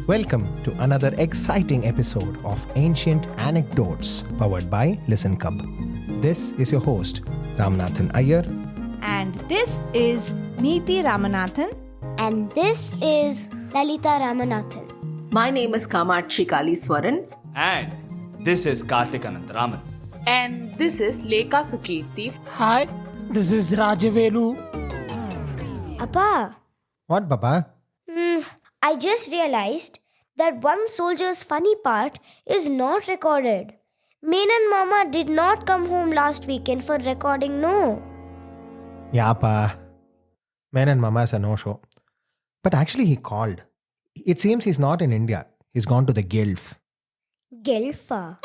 Welcome to another exciting episode of Ancient Anecdotes powered by Listen Cub. This is your host, Ramanathan Iyer. And this is Neeti Ramanathan. And this is Lalita Ramanathan. My name is Kamakshi Kaliswaran. And this is Karthik Anantaraman. And this is Lekha Sukirti. Hi, this is Rajavelu. Appa, What, Papa? I just realized that one soldier's funny part is not recorded. Menan Mama did not come home last weekend for recording, no. Yeah, Pa. Men and Mama's a no-show. But actually he called. It seems he's not in India. He's gone to the Gulf. Gelfa.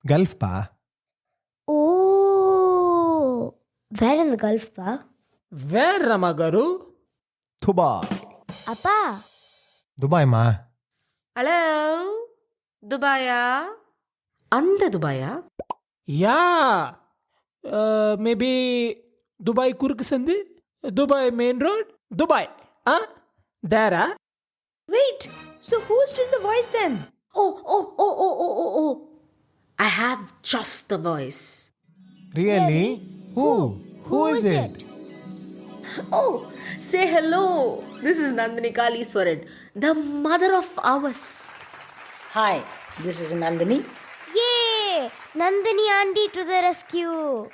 Gulf, Pa. Oh, where in the Gulf, Pa? Where, Ramagaru? Dubai. Appa, Dubai, Ma. Hello? Dubaya? Under Dubaya? Yeah. Maybe Dubai Kurksandi? Dubai Main Road? Dubai. Huh? There, Wait, so who's doing the voice then? Oh. I have just the voice. Really? Who? Who is it? Oh, say hello. This is Nandini Kaliswaran, the mother of ours. Hi, this is Nandini. yay! Nandini Auntie to the rescue.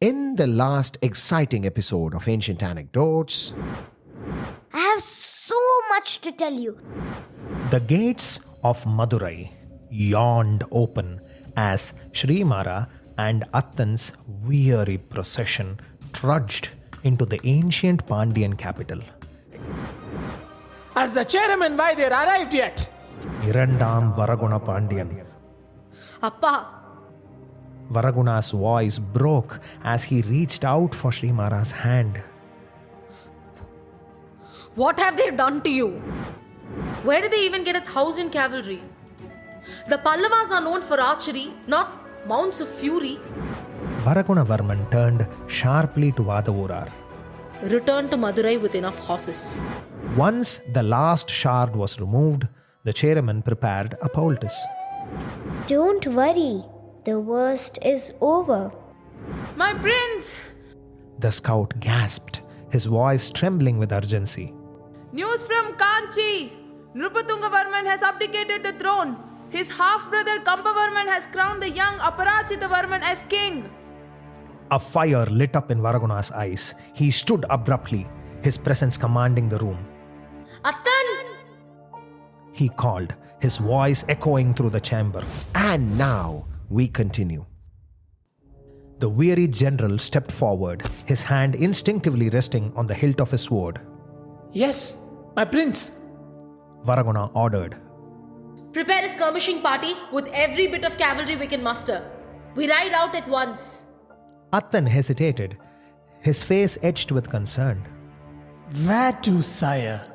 In the last exciting episode of Ancient Anecdotes, I have so much to tell you. the gates of Madurai yawned open as Srimara and Attan's weary procession trudged into the ancient Pandyan capital. Has the chairman why they arrived yet? Irandam Varaguna Pandyan. Appa, Varaguna's voice broke as he reached out for Srimara's hand. what have they done to you? Where did they even get 1,000 cavalry? The Pallavas are known for archery, not mounts of fury. Varaguna Varman turned sharply to Vadavurar. Return to Madurai with enough horses. Once the last shard was removed, the chairman prepared a poultice. Don't worry, the worst is over. My prince! The scout gasped, his voice trembling with urgency. News from Kanchi! Nrupatungavarman has abdicated the throne. His half-brother Kampavarman has crowned the young Aparachitavarman as king. A fire lit up in Varaguna's eyes. He stood abruptly, his presence commanding the room. Attan! He called, his voice echoing through the chamber. And now we continue. The weary general stepped forward, his hand instinctively resting on the hilt of his sword. Yes, my prince. Varaguna ordered. Prepare a skirmishing party with every bit of cavalry we can muster. We ride out at once. Attan hesitated, his face etched with concern. Where to, sire?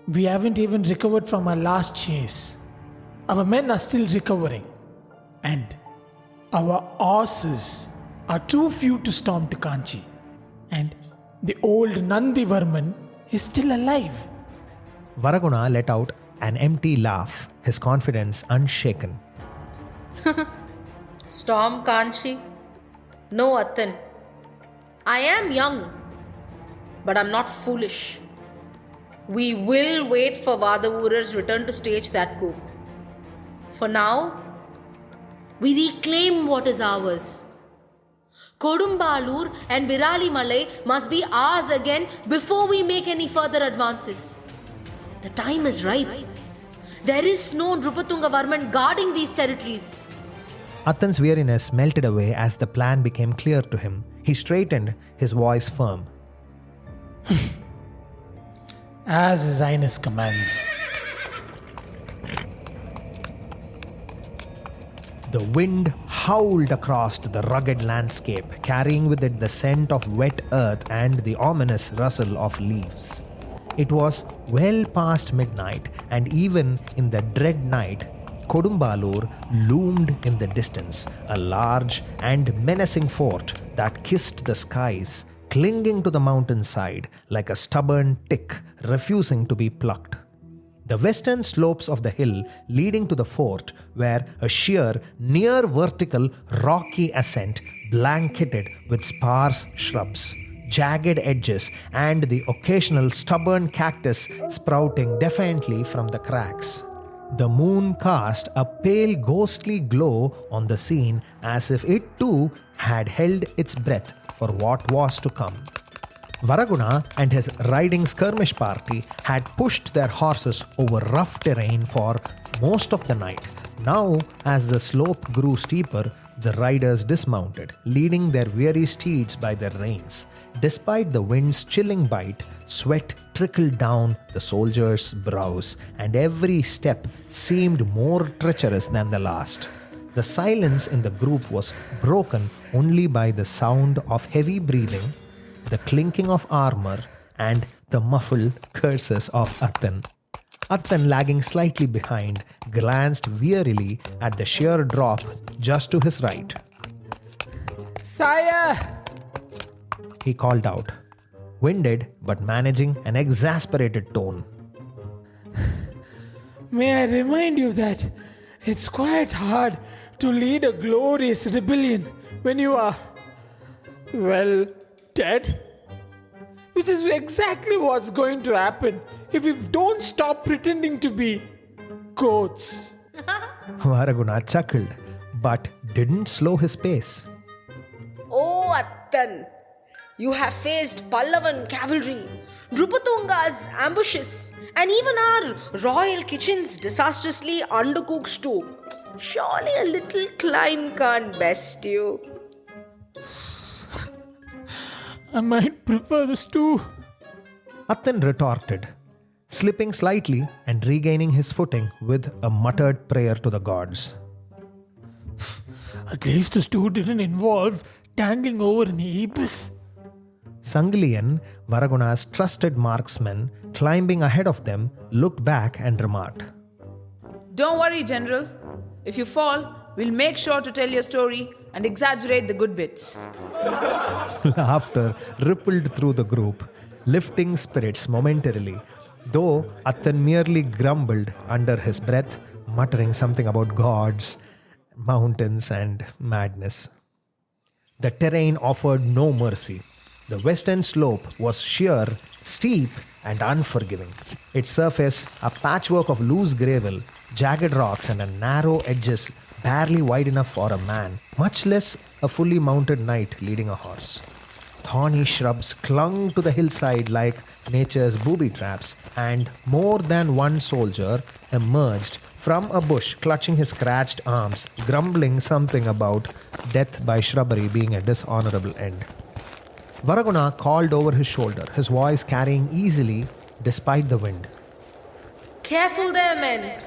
We haven't even recovered from our last chase. Our men are still recovering. And our horses are too few to storm to Kanchi. And the old Nandi Varman is still alive. Varaguna let out an empty laugh, his confidence unshaken. Storm Kanchi? No, Attan. I am young, but I'm not foolish. We will wait for Vadavurar's return to stage that coup. For now, we reclaim what is ours. Kodumbalur and Virali Malai must be ours again before we make any further advances. The time is ripe. There is no Nrupatungavarman guarding these territories. Attan's weariness melted away as the plan became clear to him. He straightened, his voice firm. As His Highness commands. The wind howled across the rugged landscape, carrying with it the scent of wet earth and the ominous rustle of leaves. It was well past midnight, and even in the dread night, Kodumbalur loomed in the distance, a large and menacing fort that kissed the skies, clinging to the mountainside like a stubborn tick refusing to be plucked. The western slopes of the hill leading to the fort were a sheer, near vertical, rocky ascent blanketed with sparse shrubs, jagged edges, and the occasional stubborn cactus sprouting defiantly from the cracks. The moon cast a pale ghostly glow on the scene as if it too had held its breath for what was to come. Varaguna and his riding skirmish party had pushed their horses over rough terrain for most of the night. Now, as the slope grew steeper, the riders dismounted, leading their weary steeds by their reins. Despite the wind's chilling bite, sweat trickled down the soldiers' brows, and every step seemed more treacherous than the last. The silence in the group was broken only by the sound of heavy breathing, the clinking of armor, and the muffled curses of Attan. Attan, lagging slightly behind, glanced wearily at the sheer drop just to his right. Sire! He called out, winded but managing an exasperated tone. May I remind you that it's quite hard to lead a glorious rebellion when you are, well, dead? Which is exactly what's going to happen if we don't stop pretending to be goats. Varaguna chuckled, but didn't slow his pace. Oh, Attan! You have faced Pallavan cavalry, Drupatunga's ambushes, and even our royal kitchen's disastrously undercooked stew. Surely a little climb can't best you. I might prefer the stew. Attan retorted, slipping slightly and regaining his footing with a muttered prayer to the gods. At least the stew didn't involve tangling over an ibis. Sanglian, Varaguna's trusted marksman, climbing ahead of them, looked back and remarked, Don't worry, General. If you fall, we'll make sure to tell your story and exaggerate the good bits. Laughter rippled through the group, lifting spirits momentarily, though Attan merely grumbled under his breath, muttering something about gods, mountains, and madness. The terrain offered no mercy. The western slope was sheer, steep, and unforgiving. Its surface, a patchwork of loose gravel, jagged rocks, and narrow edges barely wide enough for a man, much less a fully mounted knight leading a horse. Thorny shrubs clung to the hillside like nature's booby traps, and more than one soldier emerged from a bush clutching his scratched arms, grumbling something about death by shrubbery being a dishonorable end. Varaguna called over his shoulder, his voice carrying easily despite the wind. Careful there, men.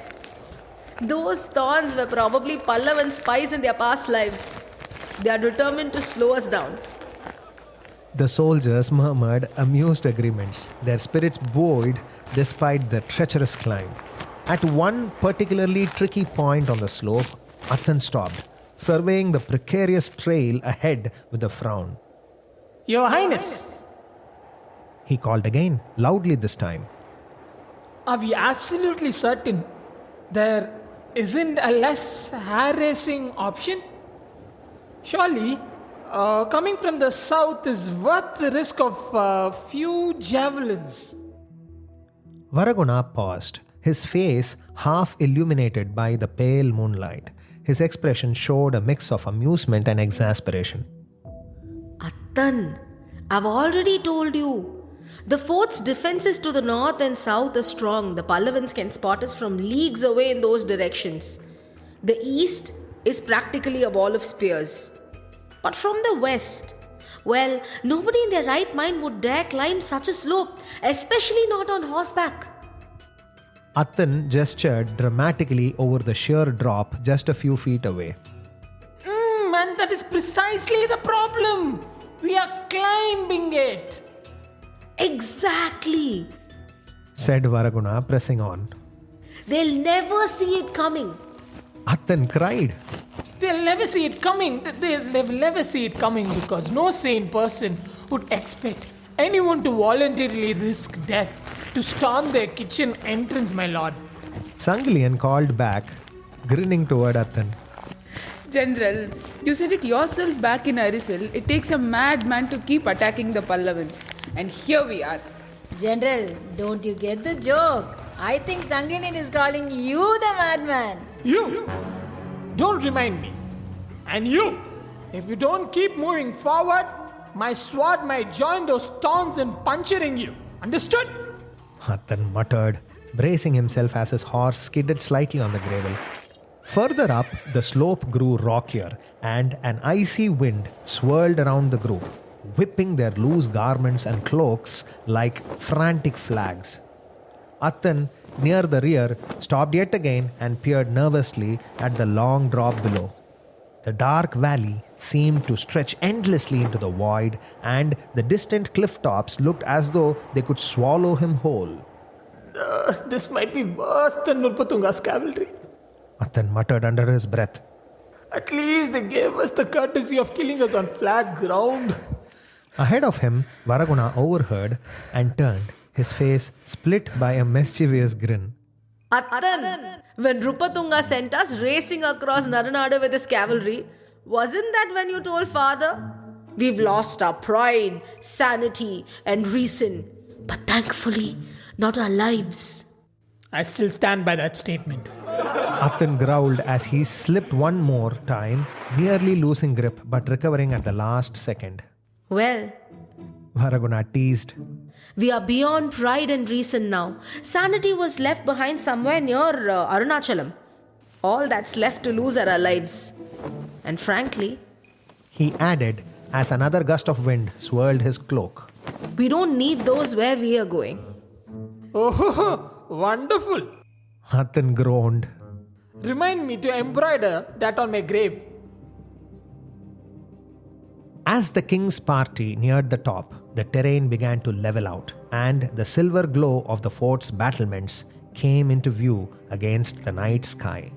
Those thorns were probably Pallavan spies in their past lives. They are determined to slow us down. The soldiers murmured amused agreements, their spirits buoyed despite the treacherous climb. At one particularly tricky point on the slope, Attan stopped, surveying the precarious trail ahead with a frown. Your Highness, He called again, loudly this time. are we absolutely certain there isn't a less harassing option? Surely, coming from the south is worth the risk of a few javelins. Varaguna paused, his face half illuminated by the pale moonlight. His expression showed a mix of amusement and exasperation. Attan, I've already told you. The fort's defenses to the north and south are strong. The Pallavans can spot us from leagues away in those directions. The east is practically a wall of spears. But from the west, well, nobody in their right mind would dare climb such a slope, especially not on horseback. Attan gestured dramatically over the sheer drop just a few feet away. And that is precisely the problem. We are climbing it. Exactly. Said Varaguna, pressing on. They'll never see it coming. Attan cried. They'll never see it coming. They will never see it coming because no sane person would expect anyone to voluntarily risk death to storm their kitchen entrance, my lord. Sangilian called back, grinning toward Athan. General, you said it yourself back in Arisil. It takes a madman to keep attacking the Pallavans. And here we are. General, don't you get the joke? I think Sanginin is calling you the madman. You! Don't remind me. And you! If you don't keep moving forward, my sword might join those thorns in puncturing you. Understood? Athan muttered, bracing himself as his horse skidded slightly on the gravel. Further up, the slope grew rockier, and an icy wind swirled around the group, whipping their loose garments and cloaks like frantic flags. Athan, near the rear, stopped yet again and peered nervously at the long drop below. The dark valley seemed to stretch endlessly into the void, and the distant cliff tops looked as though they could swallow him whole. This might be worse than Nurpatunga's cavalry. Athan muttered under his breath. At least they gave us the courtesy of killing us on flat ground. Ahead of him, Varaguna overheard and turned, his face split by a mischievous grin. Attan, when Rupatunga sent us racing across Naranadu with his cavalry, wasn't that when you told father? We've lost our pride, sanity, and reason, but thankfully, not our lives. I still stand by that statement. Athan growled as he slipped one more time, nearly losing grip but recovering at the last second. Well, Varaguna teased. we are beyond pride and reason now. Sanity was left behind somewhere near Arunachalam. All that's left to lose are our lives. And frankly, He added as another gust of wind swirled his cloak. we don't need those where we are going. Oh, wonderful. Athan groaned. Remind me to embroider that on my grave. As the king's party neared the top, the terrain began to level out, and the silver glow of the fort's battlements came into view against the night sky.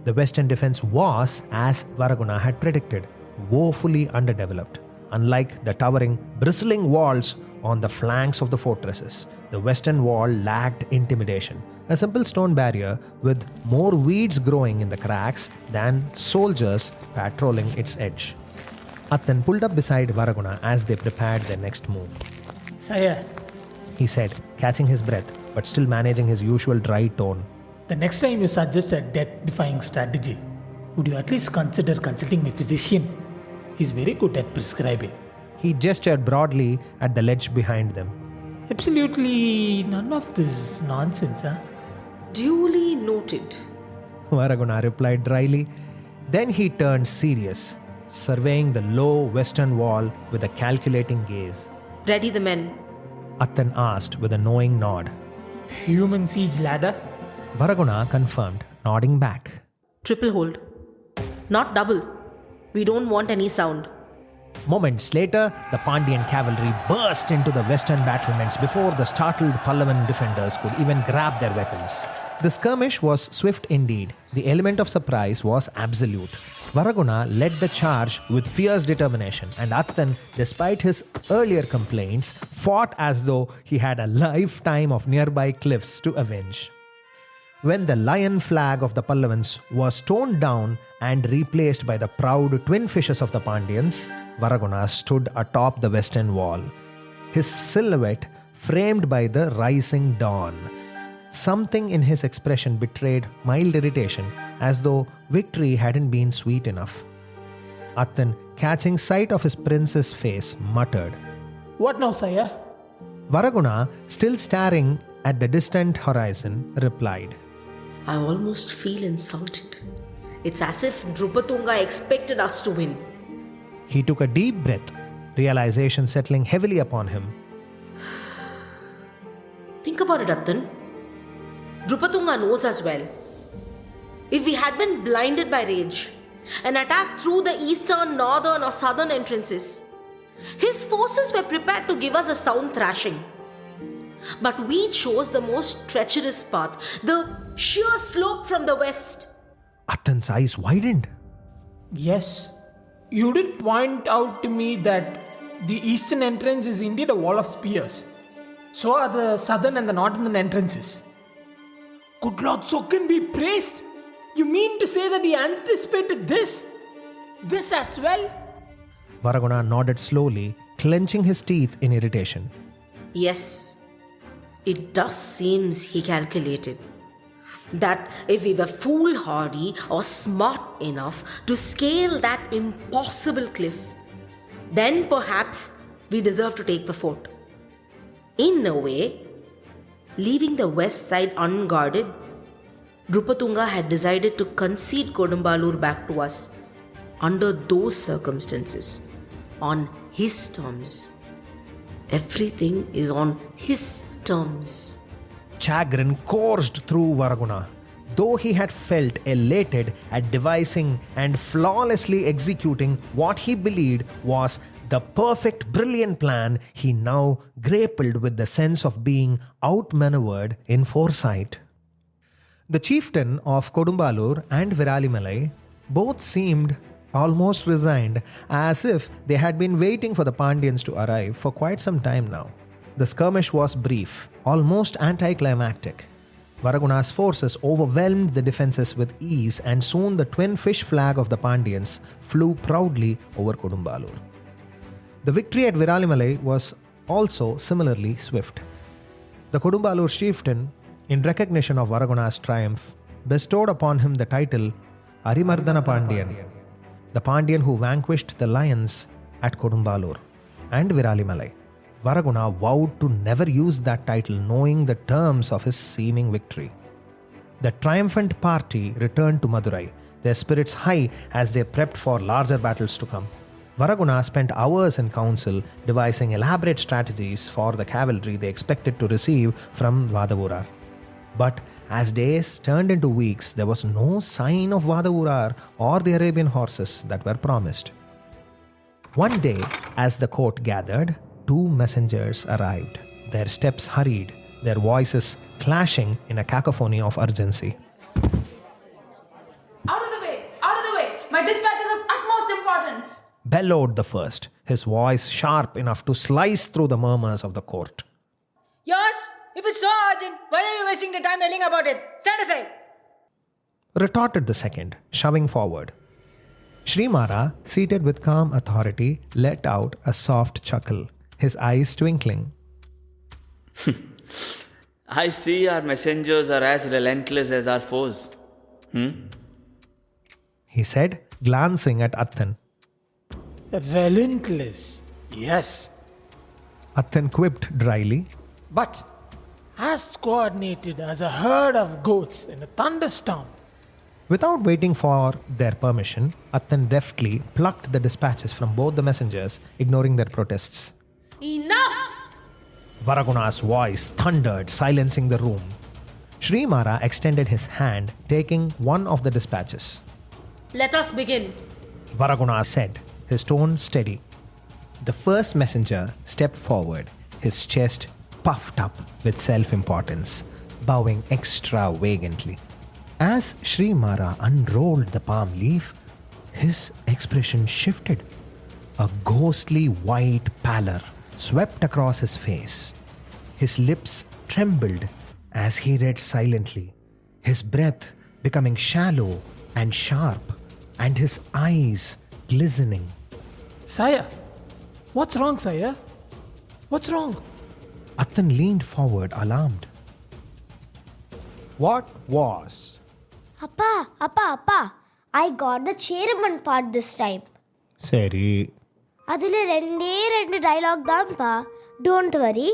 The western defense was, as Varaguna had predicted, woefully underdeveloped. Unlike the towering, bristling walls on the flanks of the fortresses, the western wall lacked intimidation, a simple stone barrier with more weeds growing in the cracks than soldiers patrolling its edge. Athan pulled up beside Varaguna as they prepared their next move. Sire, He said, catching his breath, but still managing his usual dry tone. the next time you suggest a death-defying strategy, would you at least consider consulting my physician? He's very good at prescribing. He gestured broadly at the ledge behind them. Absolutely none of this nonsense, huh? Duly noted. Varaguna replied dryly. Then he turned serious, surveying the low western wall with a calculating gaze. Ready the men. Athan asked with a knowing nod. Human siege ladder? Varaguna confirmed, nodding back. Triple hold. Not double. We don't want any sound. Moments later, the Pandyan cavalry burst into the western battlements before the startled Pallavan defenders could even grab their weapons. The skirmish was swift indeed. The element of surprise was absolute. Varaguna led the charge with fierce determination, and Athan, despite his earlier complaints, fought as though he had a lifetime of nearby cliffs to avenge. When the lion flag of the Pallavans was toned down and replaced by the proud twin fishes of the Pandyans, Varaguna stood atop the western wall, his silhouette framed by the rising dawn. Something in his expression betrayed mild irritation, as though victory hadn't been sweet enough. Athan, catching sight of his prince's face, muttered. What now, sire? Varaguna, still staring at the distant horizon, replied. I almost feel insulted. It's as if Drupatunga expected us to win. He took a deep breath, realization settling heavily upon him. Think about it, Attan. Drupatunga knows us well. If we had been blinded by rage and attacked through the eastern, northern, or southern entrances, his forces were prepared to give us a sound thrashing. But we chose the most treacherous path, the sheer slope from the west. Athan's eyes widened. Yes. You did point out to me that the eastern entrance is indeed a wall of spears. So are the southern and the northern entrances. Could Lord Sokin be praised? You mean to say that he anticipated this? This as well? Varaguna nodded slowly, clenching his teeth in irritation. Yes, it does seems he calculated that if we were foolhardy or smart enough to scale that impossible cliff, then perhaps we deserve to take the fort. In a way, leaving the west side unguarded, Drupatunga had decided to concede Kodumbalur back to us under those circumstances, on his terms. Everything is on his terms. Chagrin coursed through Varaguna. Though he had felt elated at devising and flawlessly executing what he believed was the perfect, brilliant plan, he now grappled with the sense of being outmaneuvered in foresight. The chieftain of Kodumbalur and Viralimalai both seemed almost resigned, as if they had been waiting for the Pandyans to arrive for quite some time now. The skirmish was brief, almost anticlimactic. Varaguna's forces overwhelmed the defenses with ease, and soon the twin fish flag of the Pandyans flew proudly over Kodumbalur. The victory at Viralimalai was also similarly swift. The Kodumbalur chieftain, in recognition of Varaguna's triumph, bestowed upon him the title Arimardana Pandyan, the Pandyan who vanquished the lions at Kodumbalur and Viralimalai. Varaguna vowed to never use that title, knowing the terms of his seeming victory. The triumphant party returned to Madurai, their spirits high as they prepped for larger battles to come. Varaguna spent hours in council devising elaborate strategies for the cavalry they expected to receive from Vadavurar. But as days turned into weeks, there was no sign of Vadavurar or the Arabian horses that were promised. One day, as the court gathered, two messengers arrived. Their steps hurried, their voices clashing in a cacophony of urgency. Out of the way! Out of the way! My dispatch is of utmost importance! Bellowed the first, his voice sharp enough to slice through the murmurs of the court. Yours? If it's so urgent, why are you wasting the time yelling about it? Stand aside! Retorted the second, shoving forward. Srimara, seated with calm authority, let out a soft chuckle, his eyes twinkling. I see our messengers are as relentless as our foes. He said, glancing at Attan. Relentless, yes. Attan quipped dryly. But as coordinated as a herd of goats in a thunderstorm. Without waiting for their permission, Attan deftly plucked the dispatches from both the messengers, ignoring their protests. Enough! Varaguna's voice thundered, silencing the room. Srimara extended his hand, taking one of the dispatches. Let us begin. Varaguna said, his tone steady. The first messenger stepped forward, his chest puffed up with self-importance, bowing extravagantly. As Srimara unrolled the palm leaf, his expression shifted. A ghostly white pallor swept across his face. His lips trembled as he read silently, his breath becoming shallow and sharp, and his eyes glistening. Sire, what's wrong, Sire? What's wrong? Attan leaned forward, alarmed. What was? Appa, I got the chairman part this time. Seri. அதில் ரெண்டு dialogue தான்ப்பா. Don't worry,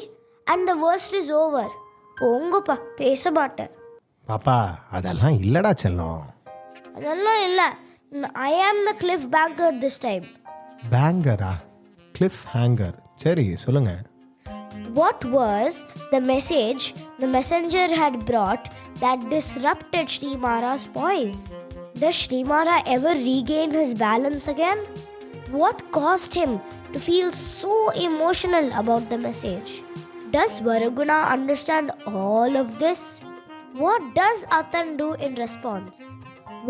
and the worst is over. போங்கப்பா, பேச மாட்டேன். பாப்பா அதெல்லாம் இல்லடா செல்லம். அதெல்லாம் இல்லை. I am the cliff banker this time. பேங்கரா? Cliff hanger. சரி சொல்லுங்க. What was the message the messenger had brought that disrupted Srimara's poise? Does Srimara ever regain his balance again? What caused him to feel so emotional about the message? Does Varaguna understand all of this? What does Attan do in response?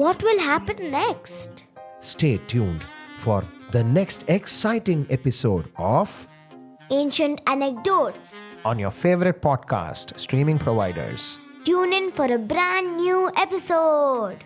What will happen next? Stay tuned for the next exciting episode of Ancient Anecdotes. on your favorite podcast streaming providers. Tune in for a brand new episode.